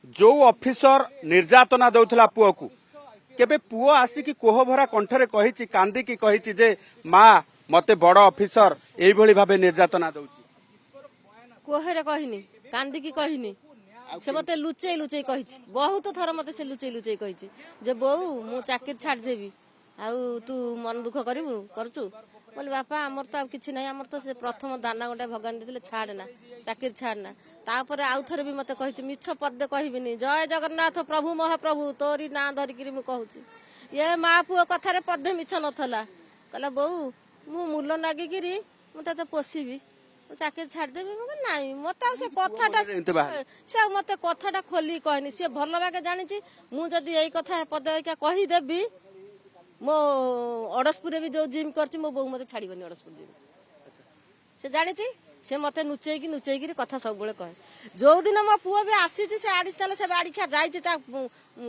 जो ऑफिसर निर्यातना दौथला पुओ को केबे पुओ आसिकी कोहभरा कंठरे कहिछि कांदिकी कहिछि जे माँ मते बड़ ऑफिसर एई भली भाबे निर्यातना दउछि कोहरे कहिनी कांदिकी कहिनी से मते लुचेई लुचेई कहिछि बहुत थर मते से लुचेई लुचेई कहिछि जे बोऊ मु चाकरी छाड़ देबी आउ तू मन दुख करिबु करचु बोले बापा आमर तो किछि नै आमर तो से प्रथम दाना गोटे भगवान देथिले छाड़ना चाकरी छाड़ना तापर आउ थरे भी मते कहिछि मिछ पद कहिबिनी जय जगन्नाथ प्रभु महाप्रभु तोरी ना धरिकिरी मु कहूछि ये माँ पुओ कथारे पदे मिछ नथला कहला बोऊ मु मूल नागिकिरी मु तते पोषिबी चाकरी छाड़देवी नाई मत से कथाटा से मत कथाटा खोली कहनी सी भल भागे जानी मुझे यही कथा पदका कहीदेवी मो अड़सपुर भी जो जिम कर मो बो मत छाड़बनी अड़सपुर जिम से जानी से मत नुचेकी नुचेकी कथा सब कहे जो दिन मो पुओ भी आसी से आड़ी से बाड़ी खा जा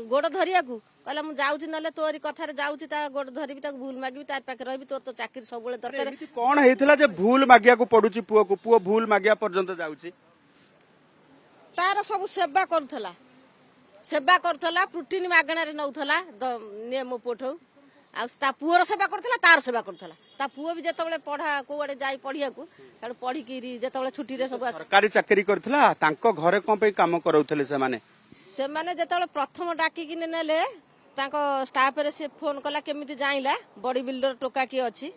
गोड़ धरिया कहला मु जाउची नले तोरी कथारे जाउची ता गोड़ धरिबी ताक भूल मागिबी तार पाखे रहबी तोर तो चाकरी सब दरकार कोन हेइथिला जे भूल मागिया को पडुची पुओ को पुओ भूल मागिया पर्यंत जाउची तार सब सेवा करथला प्रोटीन मागणा रे नउथला ने मो पोठौ आ ता पुओर सेवा करथला तार सेवा करथला ता पुओ भी जेतबेले पढ़ा कोआडे जाई पढ़िया को साडे पढ़ी किरी जेतबेले छुट्टी रे सब सरकारी चाकरी करथला तांको घरे कोन पे काम करौथले से माने जेतबेले प्रथम डाकी कि नेले तांको स्टाफ रे से फोन कला केमिति जाइला बॉडी बिल्डर टोका की अछि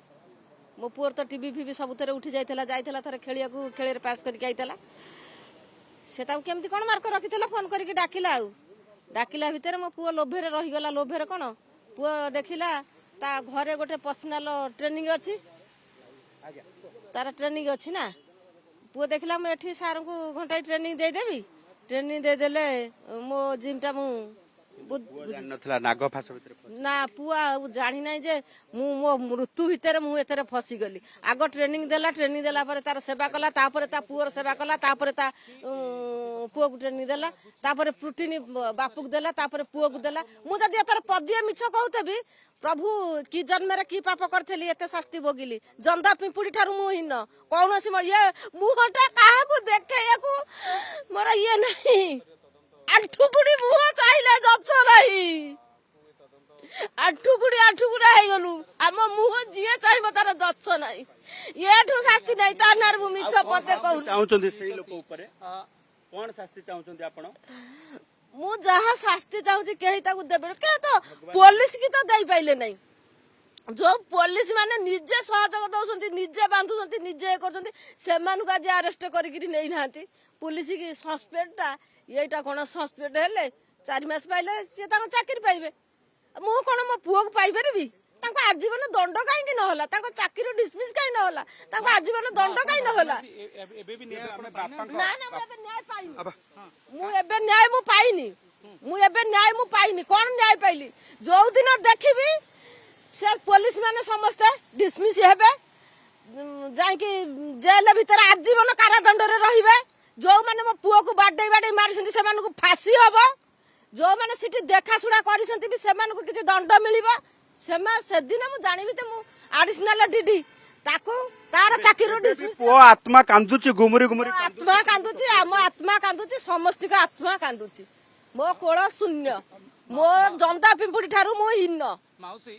मो पुओर तो टीवी फीवी सबुतरे उठी जाइथला थरे खेलिया को खेले पास करके आइतला से ताऊ केमिति कोन मार्क रखितला फोन करके डाकिला भितर मो पुओ लोभेरे रही गला लोभेरे कोन पुओ देखिला ता घरे गोटे पर्सनल ट्रेनिंग अछि तार ट्रेनिंग अछि ना पुओ देखिला मैं एठी सार को घंटा ट्रेनिंग दे देबी ट्रेनिंग दे देले मो जिमटा मु ना पुआ जानी ना जे मो मृत्यु भितर मु एतरे फसी गली आग ट्रेनिंग देला पर तार सेवा कला तापर ता पुअर सेवा कला तापर ता पुओ को ट्रेनिंग देला तापर प्रोटीन बापू को देला तापर पुओ को देला मु जदी एतर पदिए मिछ कहउतबी प्रभु की जन्म रे की पाप करथली एते शास्ति भोगिली जंदा पिंपुड़ी ठारू मु हिन कोनोसी ये मुहटा काहा को देखे याकू मोर ये नहीं आठुकुड़ी मुह चाहिले जछ नाही आठुकुड़ी है गलु आम मुह जिए चाहिबो तार जछ नाही एठु शास्ति नाही ता नार भूमि छ पते कहू चाहुचंदी सेही लोक ऊपर कोन शास्ति चाहुचंदी आपण मु जहा शास्ति चाहूची केही ताकू देबे के तो पुलिस की तो दई पाइले नाही जो पुलिस माने निजे सहयोग दउसंती निजे बांधुसंती निजे करसंती सेमानु का जे अरेस्ट करिकरी नै नांती पुलिस की सस्पेक्टटा एटा कोन सस्पेक्ट हेले 4 मास पाइले से ता चाकरी पाइबे मु कोन मो पुओ को पाइ परबी ताको आजीवन दंड काई कि न होला ताको चाकरी डिसमिस काई न होला ताको आजीवन दंड काई न होला एबे भी न्याय आपण बापा ना ना मु एबे न्याय पाइनी मु एबे न्याय मु पाइनी कोन न्याय पाइली जो दिन देखिबी से पुलिस माने समस्त डिसमिस हेबे जाई कि जेल भीतर आजीवन कारादंड रे रहिबे जो माने मो पुओ को बाडे मारिसंती से माने को फांसी होबो जो माने सिटी देखा सुड़ा करिसंती भी से माने को किछि दंड मिलिबो से दिन मु जानिबी ते मु एडिशनल डीडी ताको तार चाकरी डिसमिस पुओ आत्मा कांदुची गुमुरी आत्मा कांदुची आम आत्मा कांदुची समस्त का आत्मा कांदुची मो कोळ शून्य मो जंदा पिंपुड़ी ठारू मो हिन्न माउसी